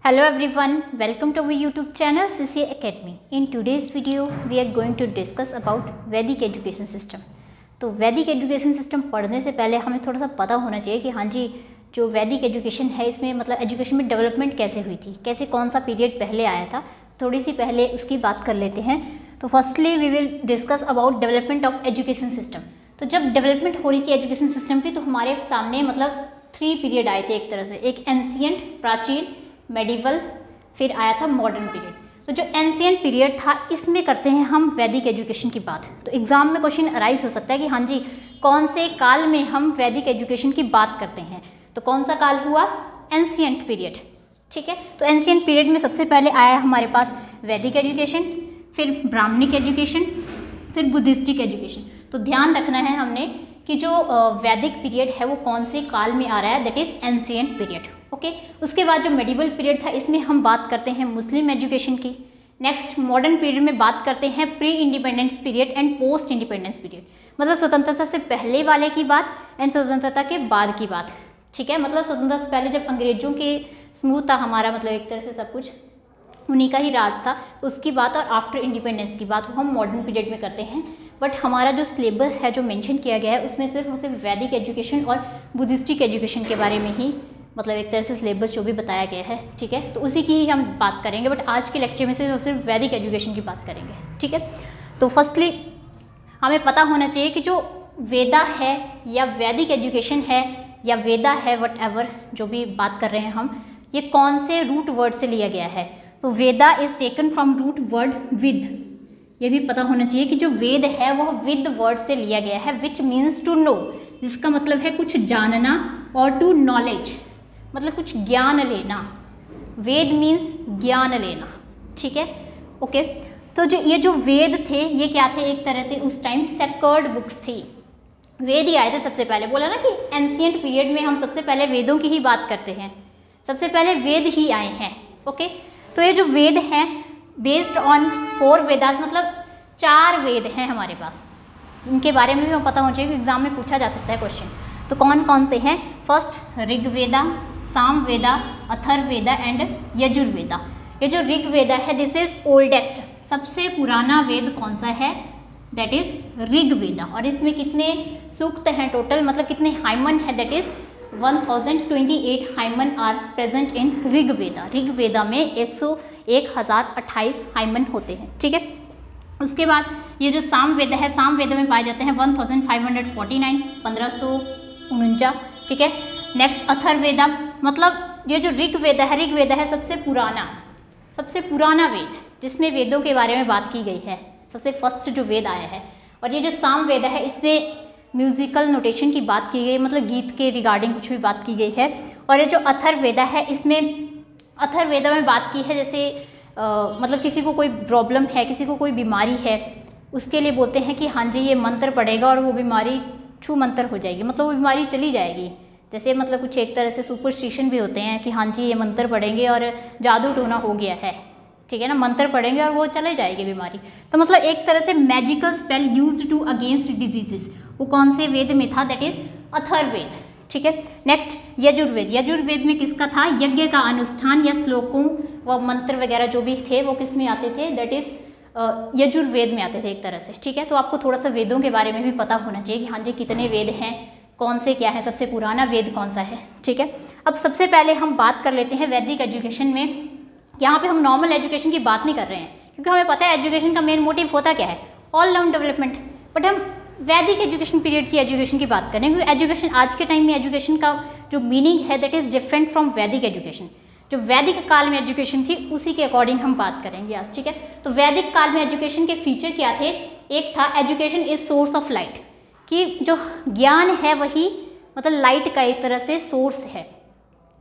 Hello everyone, welcome to our YouTube channel CCA Academy. In today's video, we are going to discuss about Vedic education system. तो वैदिक education system पढ़ने से पहले हमें थोड़ा सा पता होना चाहिए कि हाँ जी जो वैदिक एजुकेशन है इसमें मतलब एजुकेशन में डेवलपमेंट कैसे हुई थी, कैसे कौन सा पीरियड पहले आया था, थोड़ी सी पहले उसकी बात कर लेते हैं। तो firstly we will discuss about development of education system. तो जब डेवलपमेंट हो रही थी एजुकेशन सिस्टम की तो हमारे सामने मतलब 3 पीरियड आए थे एक तरह से, एक एंशिएंट प्राचीन, मेडिवल, फिर आया था मॉडर्न पीरियड। तो जो एंशिएंट पीरियड था इसमें करते हैं हम वैदिक एजुकेशन की बात। तो एग्जाम में क्वेश्चन अराइज हो सकता है कि हाँ जी कौन से काल में हम वैदिक एजुकेशन की बात करते हैं, तो कौन सा काल हुआ, एंशिएंट पीरियड। ठीक है, तो एंशिएंट पीरियड में सबसे पहले आया हमारे पास वैदिक एजुकेशन, फिर ब्राह्मणिक एजुकेशन, फिर बुद्धिस्टिक एजुकेशन। तो ध्यान रखना है हमने कि जो वैदिक पीरियड है वो कौन से काल में आ रहा है, that is ancient period. Okay, उसके बाद जो मेडिवल पीरियड था इसमें हम बात करते हैं मुस्लिम एजुकेशन की। नेक्स्ट मॉडर्न पीरियड में बात करते हैं pre independence period and post independence period, मतलब स्वतंत्रता से पहले वाले की बात एंड स्वतंत्रता के बाद की बात। ठीक है, मतलब स्वतंत्रता से पहले जब अंग्रेजों के स्मूथ था हमारा, मतलब एक तरह से सब कुछ उन्हीं का ही राज था, तो उसकी बात, और आफ्टर इंडिपेंडेंस की बात वो हम मॉडर्न पीरियड में करते हैं। बट हमारा जो सिलेबस है जो मेंशन किया गया है उसमें सिर्फ और सिर्फ वैदिक एजुकेशन और बुद्धिस्टिक एजुकेशन के बारे में ही मतलब एक तरह से सिलेबस जो भी बताया गया है। ठीक है, तो उसी की ही हम बात करेंगे, बट आज के लेक्चर में सिर्फ और सिर्फ वैदिक एजुकेशन की बात करेंगे। ठीक है, तो फर्स्टली हमें पता होना चाहिए कि जो वेदा है या वैदिक एजुकेशन है या वेदा है, वट एवर जो भी बात कर रहे हैं हम, ये कौन से रूट वर्ड से लिया गया है। तो Veda is taken from root word विद। ये भी पता होना चाहिए कि जो वेद है वह विद वर्ड से लिया गया है, विच मीन्स टू नो, जिसका मतलब है कुछ जानना, और टू नॉलेज मतलब कुछ ज्ञान लेना। वेद मीन्स ज्ञान लेना। ठीक है, ओके। तो जो वेद थे ये क्या थे, एक तरह से उस टाइम सेक्रेड बुक्स थी। वेद ही आए थे सबसे पहले, बोला ना कि एंशिएंट पीरियड में हम सबसे पहले वेदों की ही बात करते हैं, सबसे पहले वेद ही आए हैं। ओके, तो ये जो वेद हैं बेस्ड ऑन 4 वेदास, मतलब 4 वेद हैं हमारे पास, इनके बारे में भी हमें पता होना चाहिए कि एग्जाम में पूछा जा सकता है क्वेश्चन। तो कौन कौन से हैं, फर्स्ट ऋग्वेदा, सामवेदा, अथर्ववेदा एंड यजुर्वेदा। ये जो ऋग्वेदा है दिस इज ओल्डेस्ट, सबसे पुराना वेद कौन सा है, दैट इज ऋग्वेदा। और इसमें कितने सूक्त हैं टोटल, मतलब कितने हाइमन है, that is 1028 hymn are present in Rigveda. Rigveda में 1028 हाइमन होते हैं। ठीक है, उसके बाद ये जो सामवेद है, सामवेद में पाए जाते हैं 1549, 1549। ठीक है, नेक्स्ट अथर्ववेदा, मतलब ये जो ऋग्वेद है, ऋग्वेद है सबसे पुराना वेद जिसमें वेदों के बारे में बात की गई है, सबसे फर्स्ट जो वेद आया है। और ये जो सामवेद है इसमें म्यूजिकल नोटेशन की बात की गई, मतलब गीत के रिगार्डिंग कुछ भी बात की गई है। और ये जो अथर्ववेदा है इसमें अथर्ववेदा में बात की है जैसे मतलब किसी को कोई प्रॉब्लम है, किसी को कोई बीमारी है, उसके लिए बोलते हैं कि हाँ जी ये मंत्र पड़ेगा और वो बीमारी छू मंत्र हो जाएगी, मतलब वो बीमारी चली जाएगी। जैसे मतलब कुछ एक तरह से सुपरस्टिशन भी होते हैं कि हाँ जी ये मंत्र पढ़ेंगे और जादू टोना हो गया है, ठीक है ना, मंत्र पढ़ेंगे और वो चले जाएगी बीमारी। तो मतलब एक तरह से magical spell used to against diseases, वो कौन से वेद में था, दैट इज अथर्ववेद। ठीक है, नेक्स्ट यजुर्वेद। यजुर्वेद में किसका था, यज्ञ का अनुष्ठान या श्लोकों व मंत्र वगैरह जो भी थे वो किस में आते थे, दैट इज यजुर्वेद में आते थे एक तरह से। ठीक है, तो आपको थोड़ा सा वेदों के बारे में भी पता होना चाहिए कि हाँ जी कितने वेद हैं, कौन से क्या है, सबसे पुराना वेद कौन सा है। ठीक है, अब सबसे पहले हम बात कर लेते हैं वैदिक एजुकेशन में। यहाँ पे हम नॉर्मल एजुकेशन की बात नहीं कर रहे हैं क्योंकि हमें पता है एजुकेशन का मेन मोटिव होता क्या है, ऑल राउंड डेवलपमेंट। बट हम वैदिक एजुकेशन पीरियड की एजुकेशन की बात करें क्योंकि एजुकेशन आज के टाइम में एजुकेशन का जो मीनिंग है दैट इज़ डिफरेंट फ्रॉम वैदिक एजुकेशन। जो वैदिक काल में एजुकेशन थी उसी के अकॉर्डिंग हम बात करेंगे आज। ठीक है, तो वैदिक काल में एजुकेशन के फीचर क्या थे, एक था education is source of light, कि जो ज्ञान है वही मतलब लाइट का एक तरह से सोर्स है।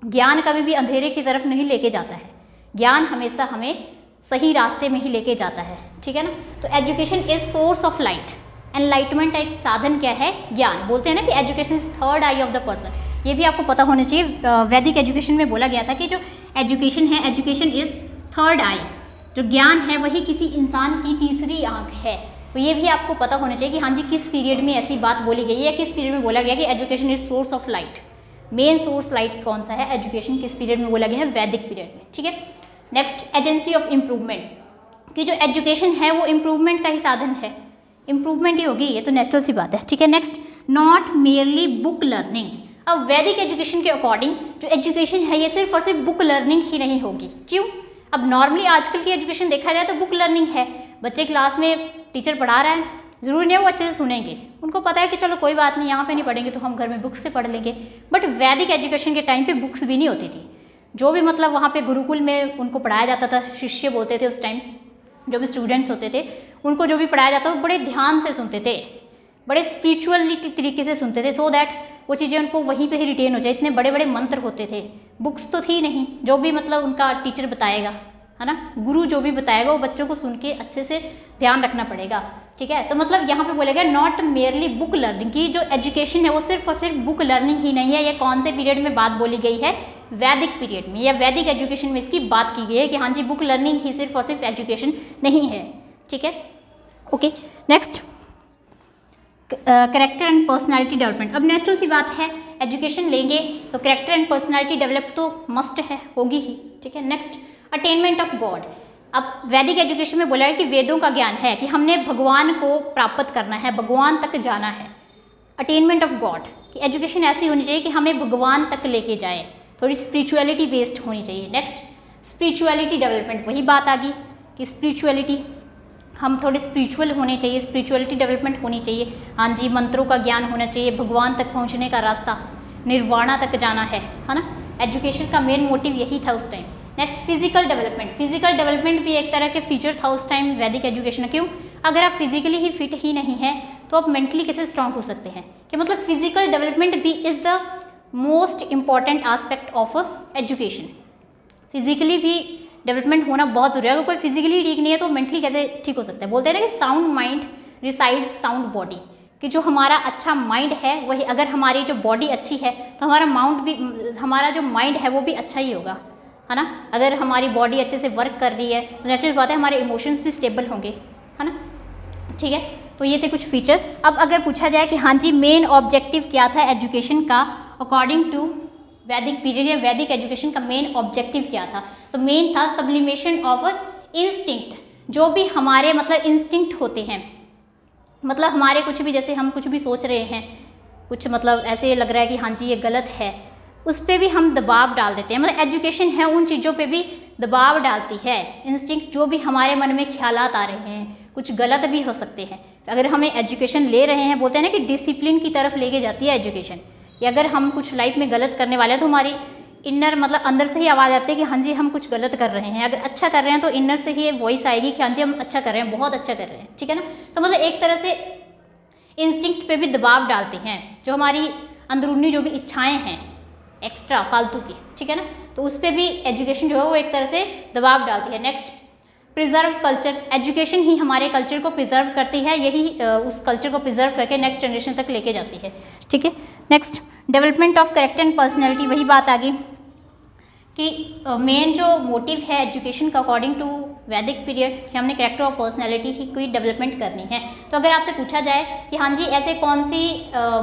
ज्ञान कभी भी अंधेरे की तरफ नहीं लेके जाता है, ज्ञान हमेशा हमें सही रास्ते में ही लेके जाता है। ठीक है ना, तो education is source of light, enlightenment का एक साधन क्या है, ज्ञान। बोलते हैं ना कि education is third I of the person, ये भी आपको पता होना चाहिए। वैदिक एजुकेशन में बोला गया था कि जो एजुकेशन है, एजुकेशन इज थर्ड आई, जो ज्ञान है वही किसी इंसान की तीसरी आंख है। तो ये भी आपको पता होना चाहिए कि हाँ जी किस पीरियड में ऐसी बात बोली गई है, किस पीरियड में बोला गया कि education is source of light. Main source light कौन सा है एजुकेशन, किस पीरियड में बोला गया है, वैदिक पीरियड में। ठीक है, नेक्स्ट एजेंसी ऑफ इम्प्रूवमेंट, कि जो एजुकेशन है वो इम्प्रूवमेंट का ही साधन है, इम्प्रूवमेंट ही होगी, ये तो नेचुरल सी बात है। ठीक है, next not merely book learning. अब वैदिक एजुकेशन के अकॉर्डिंग जो एजुकेशन है ये सिर्फ और सिर्फ बुक लर्निंग ही नहीं होगी। क्यों? अब नॉर्मली आजकल की एजुकेशन देखा जाए तो बुक लर्निंग है, बच्चे क्लास में टीचर पढ़ा रहा है, ज़रूरी नहीं है वो अच्छे से सुनेंगे, उनको पता है कि चलो कोई बात नहीं, यहाँ पे नहीं पढ़ेंगे तो हम घर में बुक्स से पढ़ लेंगे। बट वैदिक एजुकेशन के टाइम पे बुक्स भी नहीं होती थी, जो भी मतलब वहाँ पे गुरुकुल में उनको पढ़ाया जाता था, शिष्य बोलते थे उस टाइम, जो भी स्टूडेंट्स होते थे उनको जो भी पढ़ाया जाता वो बड़े ध्यान से सुनते थे, बड़े स्पिरिचुअली तरीके से सुनते थे, सो दैट वो चीज़ें उनको वहीं पे ही रिटेन हो जाए। इतने बड़े बड़े मंत्र होते थे, बुक्स तो थी नहीं, जो भी मतलब उनका टीचर बताएगा, है ना, गुरु जो भी बताएगा वो बच्चों को सुन के अच्छे से ध्यान रखना पड़ेगा। ठीक है, तो मतलब यहाँ पे बोलेगा नॉट मेयरली बुक लर्निंग, की जो एजुकेशन है वो सिर्फ और सिर्फ बुक लर्निंग ही नहीं है। ये कौन से पीरियड में बात बोली गई है? वैदिक पीरियड में या वैदिक एजुकेशन में इसकी बात की गई है कि हाँ जी बुक लर्निंग ही सिर्फ और सिर्फ एजुकेशन नहीं है। ठीक है, okay, next character and personality development. अब नेचुरल सी बात है, एजुकेशन लेंगे तो करेक्टर एंड पर्सनालिटी डेवलप तो मस्ट है, होगी ही। ठीक है, नेक्स्ट अटेनमेंट ऑफ गॉड। अब वैदिक एजुकेशन में बोला है कि वेदों का ज्ञान है कि हमने भगवान को प्राप्त करना है, भगवान तक जाना है। अटेनमेंट ऑफ गॉड कि एजुकेशन ऐसी होनी चाहिए कि हमें भगवान तक लेके जाए, थोड़ी स्पिरिचुअलिटी बेस्ड होनी चाहिए। नेक्स्ट स्पिरिचुअलिटी डेवलपमेंट, वही बात आ गई कि स्पिरिचुअलिटी, हम थोड़े स्पिरिचुअल होने चाहिए, स्पिरिचुअलिटी डेवलपमेंट होनी चाहिए। हाँ जी, मंत्रों का ज्ञान होना चाहिए, भगवान तक पहुँचने का रास्ता, निर्वाणा तक जाना है ना। एजुकेशन का मेन मोटिव यही था उस time. Next physical development, physical development भी एक तरह के फीचर था उस टाइम वैदिक एजुकेशन। क्यों? अगर आप फिजिकली ही फिट ही नहीं है तो आप मेंटली कैसे स्ट्रांग हो सकते हैं? कि मतलब फिजिकल डेवलपमेंट भी is the most important aspect of education. Physically भी डेवलपमेंट होना बहुत ज़रूरी है। अगर कोई फिजिकली ठीक नहीं है तो मेंटली कैसे ठीक हो सकता है? बोलते हैं ना कि sound mind resides sound body, कि जो हमारा अच्छा माइंड है वही, अगर हमारी जो बॉडी अच्छी है तो हमारा हमारा जो माइंड है वो भी अच्छा ही होगा, है ना। अगर हमारी बॉडी अच्छे से वर्क कर रही है तो नेचुरल बात है हमारे इमोशंस भी स्टेबल होंगे, है ना। ठीक है, तो ये थे कुछ फीचर। अब अगर पूछा जाए कि हाँ जी मेन ऑब्जेक्टिव क्या था एजुकेशन का अकॉर्डिंग टू वैदिक पीरियड या वैदिक एजुकेशन का मेन ऑब्जेक्टिव क्या था? तो मेन था सब्लिमेशन ऑफ इंस्टिंक्ट, जो भी हमारे मतलब इंस्टिंक्ट होते हैं, मतलब हमारे कुछ भी, जैसे हम कुछ भी सोच रहे हैं, कुछ मतलब ऐसे लग रहा है कि हाँ जी ये गलत है, उस पर भी हम दबाव डाल देते हैं। मतलब एजुकेशन है उन चीज़ों पे भी दबाव डालती है। इंस्टिंक्ट जो भी हमारे मन में ख्यालात आ रहे हैं, कुछ गलत भी हो सकते हैं। अगर हमें एजुकेशन ले रहे हैं, बोलते हैं ना कि डिसिप्लिन की तरफ लेके जाती है एजुकेशन। या अगर हम कुछ लाइफ में गलत करने वाले हैं तो हमारी इनर मतलब अंदर से ही आवाज़ आती है कि हाँ जी हम कुछ गलत कर रहे हैं। अगर अच्छा कर रहे हैं तो इनर से ही वॉइस आएगी कि हाँ जी हम अच्छा कर रहे हैं, बहुत अच्छा कर रहे हैं। ठीक है ना, तो मतलब एक तरह से इंस्टिंक्ट पे भी दबाव डालते हैं, जो हमारी अंदरूनी जो भी इच्छाएं हैं एक्स्ट्रा फालतू की, ठीक है ना, तो उस पर भी एजुकेशन जो है वो एक तरह से दबाव डालती है। नेक्स्ट प्रिजर्व कल्चर, एजुकेशन ही हमारे कल्चर को प्रिजर्व करती है, यही उस कल्चर को प्रिजर्व करके नेक्स्ट जनरेशन तक लेके जाती है। ठीक है, next development of character and personality, वही बात आ गई कि मेन जो मोटिव है एजुकेशन का अकॉर्डिंग टू वैदिक पीरियड कि हमने कैरेक्टर और पर्सनैलिटी की कोई डेवलपमेंट करनी है। तो अगर आपसे पूछा जाए कि हाँ जी ऐसे कौन सी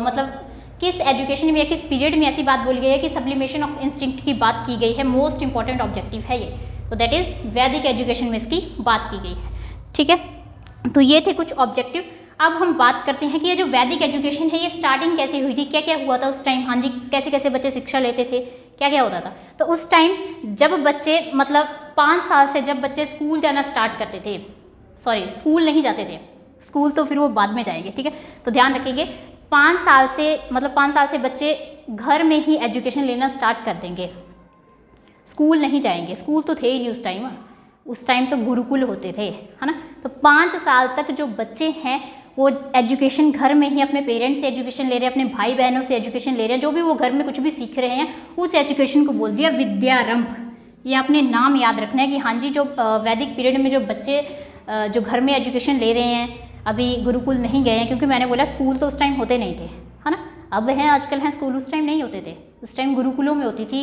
मतलब किस एजुकेशन में या किस पीरियड में ऐसी बात बोली गई है कि सब्लिमेशन ऑफ इंस्टिंक्ट की बात की गई है, मोस्ट इंपॉर्टेंट ऑब्जेक्टिव है ये, तो दैट इज़ वैदिक एजुकेशन में इसकी बात की गई है। ठीक है, तो ये थे कुछ ऑब्जेक्टिव। अब हम बात करते हैं कि ये जो वैदिक एजुकेशन है ये स्टार्टिंग कैसे हुई थी, क्या क्या हुआ था उस टाइम। हाँ जी, कैसे कैसे बच्चे शिक्षा लेते थे, क्या क्या होता था। तो उस टाइम जब बच्चे मतलब 5 साल से जब बच्चे स्कूल जाना स्टार्ट करते थे, सॉरी स्कूल नहीं जाते थे, स्कूल तो फिर वो बाद में जाएंगे, ठीक है, तो ध्यान रखिए 5 साल से मतलब 5 साल से बच्चे घर में ही एजुकेशन लेना स्टार्ट कर देंगे, स्कूल नहीं जाएंगे। स्कूल तो थे ही नहीं उस टाइम तो गुरुकुल होते थे, है ना। तो 5 साल तक जो बच्चे हैं वो एजुकेशन घर में ही अपने पेरेंट्स से एजुकेशन ले रहे हैं, अपने भाई बहनों से एजुकेशन ले रहे हैं, जो भी वो घर में कुछ भी सीख रहे हैं उस एजुकेशन को बोल दिया विद्यारंभ। ये अपने नाम याद रखना है कि हाँ जी जो वैदिक पीरियड में जो बच्चे जो घर में एजुकेशन ले रहे हैं, अभी गुरुकुल नहीं गए हैं, क्योंकि मैंने बोला स्कूल तो उस टाइम होते नहीं थे, है ना। अब हैं आजकल हैं स्कूल, उस टाइम नहीं होते थे, उस टाइम गुरुकुलों में होती थी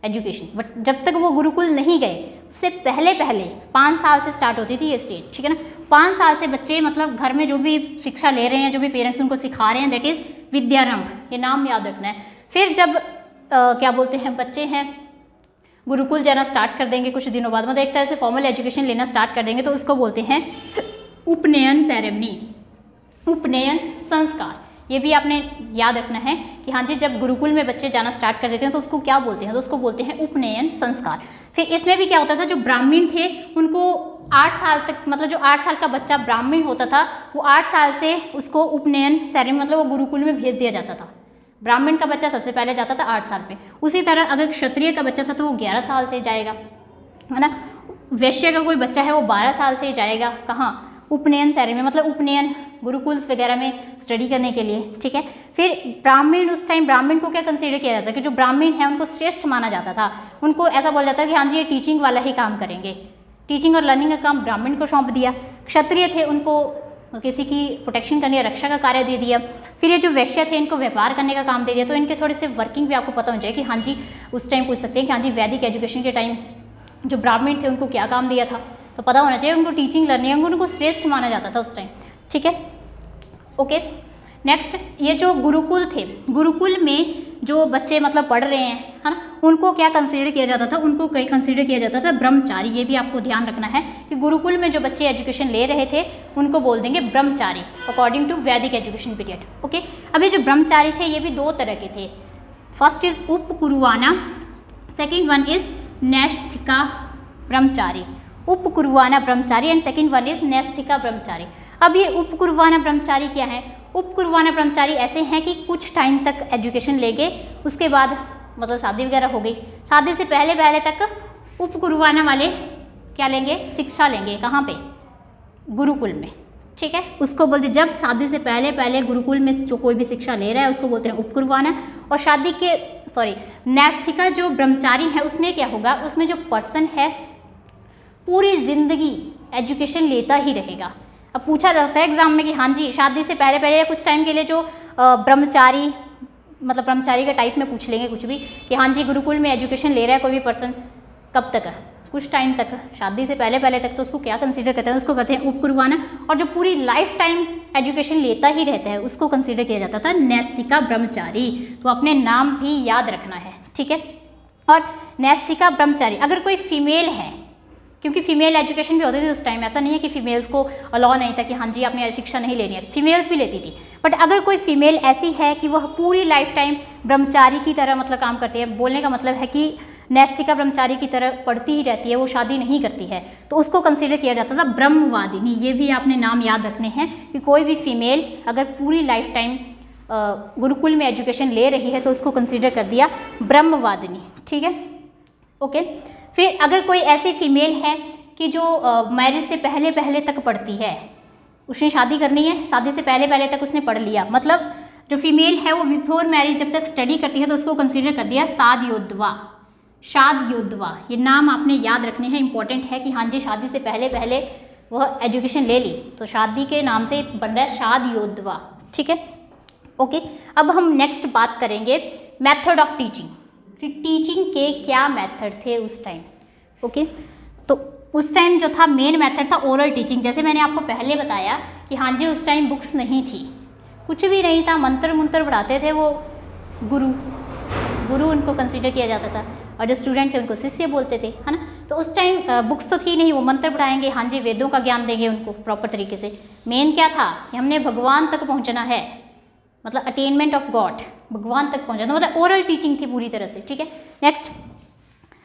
एजुकेशन। बट जब तक वो गुरुकुल नहीं गए उससे पहले 5 साल से स्टार्ट होती थी ये स्टेज, ठीक है ना। 5 साल से बच्चे मतलब घर में जो भी शिक्षा ले रहे हैं, जो भी पेरेंट्स उनको सिखा रहे हैं, दैट इज़ विद्यारंभ, ये नाम याद रखना है। फिर जब क्या बोलते हैं, बच्चे हैं गुरुकुल जाना स्टार्ट कर देंगे कुछ दिनों बाद, मतलब एक तरह से फॉर्मल एजुकेशन लेना स्टार्ट कर देंगे, तो उसको बोलते हैं उपनयन सेरेमनी, उपनयन संस्कार। ये भी आपने याद रखना है कि हाँ जी, जब गुरुकुल में बच्चे जाना स्टार्ट कर देते हैं तो उसको क्या बोलते हैं, तो उसको बोलते हैं उपनयन संस्कार। फिर इसमें भी क्या होता था, जो ब्राह्मण थे उनको 8 साल तक, मतलब जो 8 साल का बच्चा ब्राह्मण होता था वो 8 साल से उसको उपनयन सेरेमनी, मतलब वो गुरुकुल में भेज दिया जाता था। ब्राह्मण का बच्चा सबसे पहले जाता था 8 साल पे। उसी तरह अगर क्षत्रिय का बच्चा था तो वो 11 साल से जाएगा, है ना। वैश्य का कोई बच्चा है वो 12 साल से जाएगा, कहाँ, उपनयन सेरेमनी, मतलब उपनयन गुरुकुल्स वगैरह में स्टडी करने के लिए, ठीक है। फिर ब्राह्मण, उस टाइम ब्राह्मण को क्या कंसीडर किया जाता है कि जो ब्राह्मण है उनको श्रेष्ठ माना जाता था, उनको ऐसा बोला जाता है कि हाँ जी ये टीचिंग वाला ही काम करेंगे, टीचिंग और लर्निंग का काम ब्राह्मण को सौंप दिया। क्षत्रिय थे उनको किसी की प्रोटेक्शन करने या रक्षा का कार्य दे दिया। फिर ये जो वैश्य थे इनको व्यापार करने का काम दे दिया। तो इनके थोड़े से वर्किंग भी आपको पता हो जाए कि हाँ जी उस टाइम पूछ सकते हैं कि हाँ जी वैदिक एजुकेशन के टाइम जो ब्राह्मण थे उनको क्या काम दिया था, तो पता होना चाहिए। उनको टीचिंग लर्निंग उनको श्रेष्ठ माना जाता था उस टाइम, ठीक है, ओके। नेक्स्ट, ये जो गुरुकुल थे, गुरुकुल में जो बच्चे मतलब पढ़ रहे हैं, है ना, उनको क्या कंसीडर किया जाता था, उनको कहीं कंसीडर किया जाता था ब्रह्मचारी। ये भी आपको ध्यान रखना है कि गुरुकुल में जो बच्चे एजुकेशन ले रहे थे उनको बोल देंगे ब्रह्मचारी अकॉर्डिंग टू वैदिक एजुकेशन पीरियड, ओके। अब ये जो ब्रह्मचारी थे ये भी 2 तरह के थे। फर्स्ट इज उपकुरुवाना, सेकेंड वन इज नैष्ठिका ब्रह्मचारी। उपकुरुवाना ब्रह्मचारी एंड सेकेंड वन इज नैष्ठिका ब्रह्मचारी। अब ये उपकुरुवाना ब्रह्मचारी क्या है, उपकुरुवाना ब्रह्मचारी ऐसे हैं कि कुछ टाइम तक एजुकेशन लेंगे, उसके बाद मतलब शादी वगैरह हो गई, शादी से पहले पहले तक उपकुरुवाना वाले क्या लेंगे, शिक्षा लेंगे, कहाँ पे, गुरुकुल में, ठीक है। उसको बोलते जब शादी से पहले पहले गुरुकुल में जो कोई भी शिक्षा ले रहा है उसको बोलते हैं उपकुरुवाना। और शादी के नैष्ठिका जो ब्रह्मचारी है उसमें क्या होगा, उसमें जो पर्सन है पूरी जिंदगी एजुकेशन लेता ही रहेगा। अब पूछा जाता है एग्जाम में कि हाँ जी शादी से पहले पहले या कुछ टाइम के लिए जो ब्रह्मचारी, मतलब ब्रह्मचारी का टाइप में पूछ लेंगे कुछ भी कि हाँ जी गुरुकुल में एजुकेशन ले रहा है कोई भी पर्सन, कब तक, कुछ टाइम तक, शादी से पहले पहले तक, तो उसको क्या कंसीडर करते हैं, उसको करते हैं उपकुरुवाना। और जो पूरी लाइफ टाइम एजुकेशन लेता ही रहता है उसको कंसीडर किया जाता था नैष्ठिका ब्रह्मचारी। तो अपने नाम भी याद रखना है, ठीक है। और नैष्ठिका ब्रह्मचारी अगर कोई फीमेल है, क्योंकि फीमेल एजुकेशन भी होती थी उस टाइम, ऐसा नहीं है कि फीमेल्स को अलाउ नहीं था कि हाँ जी आपने शिक्षा नहीं लेनी है, फीमेल्स भी लेती थी। बट अगर कोई फीमेल ऐसी है कि वह पूरी लाइफ टाइम ब्रह्मचारी की तरह मतलब काम करती है, बोलने का मतलब है कि नैष्ठिका ब्रह्मचारी की तरह पढ़ती ही रहती है, वो शादी नहीं करती है, तो उसको कंसीडर किया जाता था ब्रह्मवादिनी। ये भी आपने नाम याद रखने हैं कि कोई भी फीमेल अगर पूरी लाइफ टाइम गुरुकुल में एजुकेशन ले रही है तो उसको कंसीडर कर दिया ब्रह्मवादिनी, ठीक है, ओके। फिर अगर कोई ऐसी फीमेल है कि जो मैरिज से पहले पहले तक पढ़ती है, उसने शादी करनी है, शादी से पहले पहले तक उसने पढ़ लिया, मतलब जो फीमेल है वो बिफोर मैरिज जब तक स्टडी करती है तो उसको कंसीडर कर दिया शादयोद्धवा, शादयोद्धवा। ये नाम आपने याद रखने हैं, इंपॉर्टेंट है कि हाँ जी शादी से पहले पहले वह एजुकेशन ले ली तो शादी के नाम से बन रहा है शादयोद्धवा, ठीक है, ओके। अब हम नेक्स्ट बात करेंगे मेथड ऑफ टीचिंग, टीचिंग के क्या मेथड थे उस टाइम, ओके। तो उस टाइम जो था मेन मेथड था ओरल टीचिंग। जैसे मैंने आपको पहले बताया कि हाँ जी उस टाइम बुक्स नहीं थी, कुछ भी नहीं था, मंत्र मुंत्र पढ़ाते थे वो गुरु उनको कंसीडर किया जाता था, और जो स्टूडेंट थे उनको शिष्य बोलते थे, है ना। तो उस टाइम बुक्स तो थी नहीं, वो मंत्र पढ़ाएंगे, हाँ जी वेदों का ज्ञान देंगे उनको प्रॉपर तरीके से। मेन क्या था कि हमने भगवान तक पहुँचना है, मतलब अटेनमेंट ऑफ गॉड, भगवान तक पहुँचना, मतलब ओरल टीचिंग थी पूरी तरह से, ठीक है। नेक्स्ट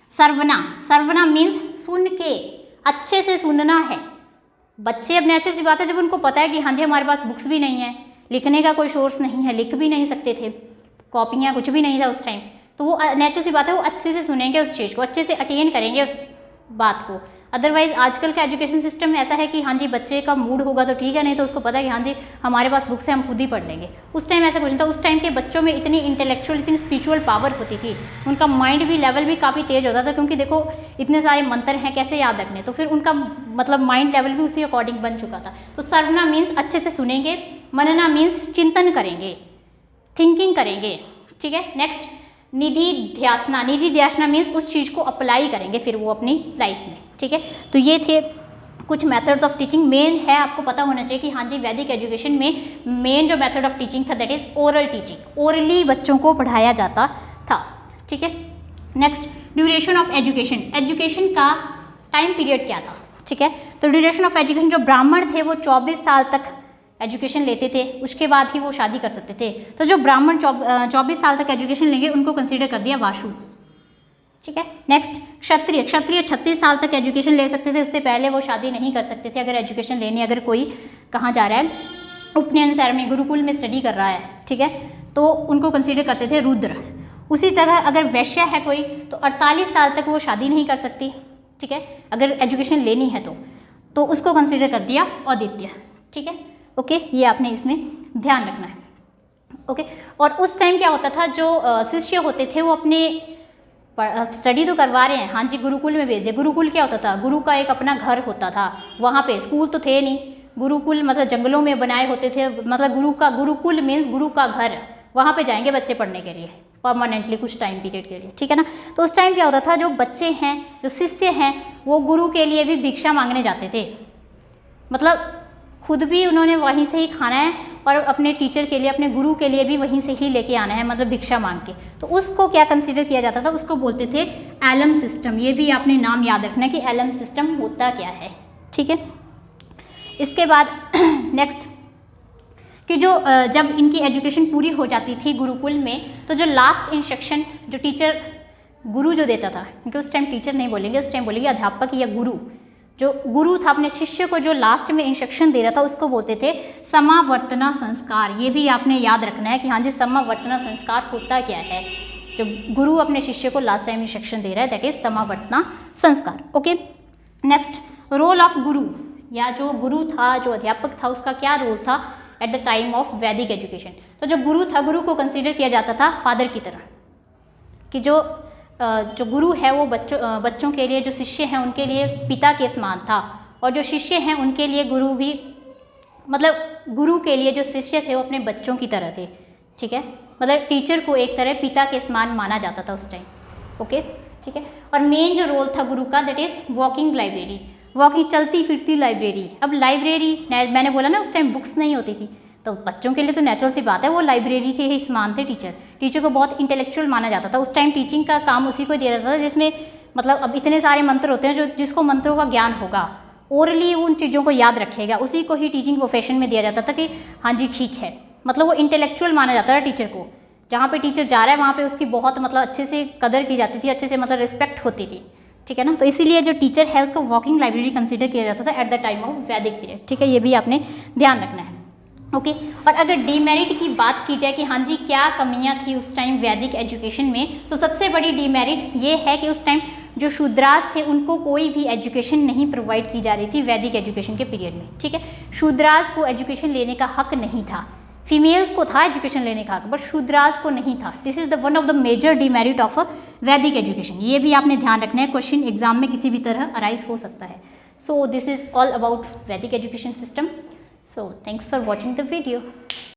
सर्वना, सर्वना मीन्स सुन के, अच्छे से सुनना है। बच्चे अब नेचुरल सी बात है जब उनको पता है कि हाँ जी हमारे पास बुक्स भी नहीं है, लिखने का कोई सोर्स नहीं है, लिख भी नहीं सकते थे, कॉपियाँ कुछ भी नहीं था उस टाइम, तो वो नेचुरल सी बात है वो अच्छे से सुनेंगे उस चीज़ को, अच्छे से अटेन करेंगे उस बात को। अदरवाइज आजकल का एजुकेशन सिस्टम ऐसा है कि हाँ जी बच्चे का मूड होगा तो ठीक है, नहीं तो उसको पता है कि हाँ जी हमारे पास बुक्स है हम खुद ही पढ़ लेंगे। उस टाइम ऐसा कुछ नहीं था, उस टाइम के बच्चों में इतनी इंटेलेक्चुअल इतनी स्पिरिचुअल पावर होती थी, उनका माइंड भी लेवल भी काफ़ी तेज होता था, क्योंकि देखो इतने सारे मंत्र हैं कैसे याद रखने, तो फिर उनका मतलब माइंड लेवल भी उसी अकॉर्डिंग बन चुका था। तो सर्वना मीन्स अच्छे से सुनेंगे, मनना मीन्स चिंतन करेंगे, थिंकिंग करेंगे, ठीक है। नेक्स्ट निधि ध्यासना, निधि ध्यासना मीन्स उस चीज़ को अप्लाई करेंगे फिर वो अपनी लाइफ में, ठीक है। तो ये थे कुछ मेथड्स ऑफ टीचिंग। मेन है आपको पता होना चाहिए कि हाँ जी वैदिक एजुकेशन में मेन जो मेथड ऑफ टीचिंग था that is oral teaching, orally बच्चों को पढ़ाया जाता था, ठीक है। Next, duration of education, education का टाइम पीरियड क्या था, ठीक है। तो ड्यूरेशन ऑफ एजुकेशन, जो ब्राह्मण थे वो 24 साल तक एजुकेशन लेते थे, उसके बाद ही वो शादी कर सकते थे। तो जो ब्राह्मण 24 साल तक एजुकेशन लेंगे उनको कंसीडर कर दिया वाशु, ठीक है। नेक्स्ट, क्षत्रिय, क्षत्रिय 36 साल तक एजुकेशन ले सकते थे, उससे पहले वो शादी नहीं कर सकते थे। अगर एजुकेशन लेने, अगर कोई कहाँ जा रहा है, उपनयन सेरेमनी, गुरुकुल में स्टडी कर रहा है, ठीक है, तो उनको कंसीडर करते थे रुद्र। उसी तरह अगर वैश्य है कोई तो 48 साल तक वो शादी नहीं कर सकती, ठीक है, अगर एजुकेशन लेनी है तो उसको कंसीडर कर दिया आदित्य, ठीक है। ओके, ये आपने इसमें ध्यान रखना है। ओके, और उस टाइम क्या होता था, जो शिष्य होते थे वो अपने स्टडी तो करवा रहे हैं, हाँ जी, गुरुकुल में भेजे। गुरुकुल क्या होता था, गुरु का एक अपना घर होता था, वहाँ पे स्कूल तो थे नहीं, गुरुकुल मतलब जंगलों में बनाए होते थे, मतलब गुरुकुल मीन्स गुरु का घर, वहाँ पे जाएंगे बच्चे पढ़ने के लिए परमानेंटली कुछ टाइम पीरियड के लिए, ठीक है ना। तो उस टाइम क्या होता था, जो बच्चे हैं, जो शिष्य हैं, वो गुरु के लिए भी भिक्षा मांगने जाते थे, मतलब खुद भी उन्होंने वहीं से ही खाना है और अपने टीचर के लिए, अपने गुरु के लिए भी वहीं से ही लेके आना है, मतलब भिक्षा मांग के। तो उसको क्या कंसीडर किया जाता था, उसको बोलते थे एलम सिस्टम। ये भी आपने नाम याद रखना है कि एलम सिस्टम होता क्या है, ठीक है। इसके बाद नेक्स्ट कि जो जब इनकी एजुकेशन पूरी हो जाती थी गुरुकुल में, तो जो लास्ट इंस्ट्रक्शन जो टीचर, गुरु जो देता था, क्योंकि उस टाइम टीचर नहीं बोलेंगे, उस टाइम बोलेंगे अध्यापक या गुरु, जो गुरु था अपने शिष्य को जो लास्ट में इंस्ट्रक्शन दे रहा था उसको बोलते थे समावर्तना संस्कार। ये भी आपने याद रखना है कि हाँ जी, समावर्तना संस्कार होता क्या है, जो गुरु अपने शिष्य को लास्ट टाइम इंस्ट्रक्शन दे रहा है, दैट इज समावर्तना संस्कार। ओके, नेक्स्ट, रोल ऑफ गुरु, या जो गुरु था, जो अध्यापक था, उसका क्या रोल था at the time of Vedic education. तो जो गुरु था, गुरु को कंसिडर किया जाता था फादर की तरह, कि जो गुरु है वो बच्चों के लिए, जो शिष्य हैं उनके लिए पिता के समान था, और जो शिष्य हैं उनके लिए गुरु भी, मतलब गुरु के लिए जो शिष्य थे वो अपने बच्चों की तरह थे, ठीक है। मतलब टीचर को एक तरह पिता के समान माना जाता था उस टाइम। ओके, ठीक है। और मेन जो रोल था गुरु का, that is walking library, walking चलती फिरती लाइब्रेरी। अब लाइब्रेरी, मैंने बोला ना उस टाइम बुक्स नहीं होती थी, तो बच्चों के लिए तो नेचुरल सी बात है, वो लाइब्रेरी के ही समान थे टीचर को बहुत इंटेलेक्चुअल माना जाता था। उस टाइम टीचिंग का काम उसी को दिया जाता था जिसमें, मतलब अब इतने सारे मंत्र होते हैं, जिसको मंत्रों का ज्ञान होगा, ओरली उन चीज़ों को याद रखेगा, उसी को ही टीचिंग प्रोफेशन में दिया जाता था कि हाँ जी ठीक है, मतलब वो इंटेलेक्चुअल माना जाता था टीचर को। जहाँ पे टीचर जा रहा है वहाँ पे उसकी बहुत मतलब अच्छे से कदर की जाती थी, अच्छे से मतलब रिस्पेक्ट होती थी, ठीक है ना। तो इसीलिए जो टीचर है उसको वॉकिंग लाइब्रेरी कंसीडर किया जाता था एट द टाइम ऑफ वैदिक पीरियड, ठीक है। ये भी आपने ध्यान रखना है। ओके, और अगर डीमेरिट की बात की जाए कि हाँ जी क्या कमियां थी उस टाइम वैदिक एजुकेशन में, तो सबसे बड़ी डीमेरिट ये है कि उस टाइम जो शूद्रास थे उनको कोई भी एजुकेशन नहीं प्रोवाइड की जा रही थी वैदिक एजुकेशन के पीरियड में, ठीक है। शूद्रास को एजुकेशन लेने का हक नहीं था, फीमेल्स को था एजुकेशन लेने का हक, बट शूद्रास को नहीं था। This is the one of the major demerit of Vedic education. ये भी आपने ध्यान रखना है, क्वेश्चन एग्जाम में किसी भी तरह अराइज हो सकता है। So this is all about Vedic education system. So thanks for watching the video.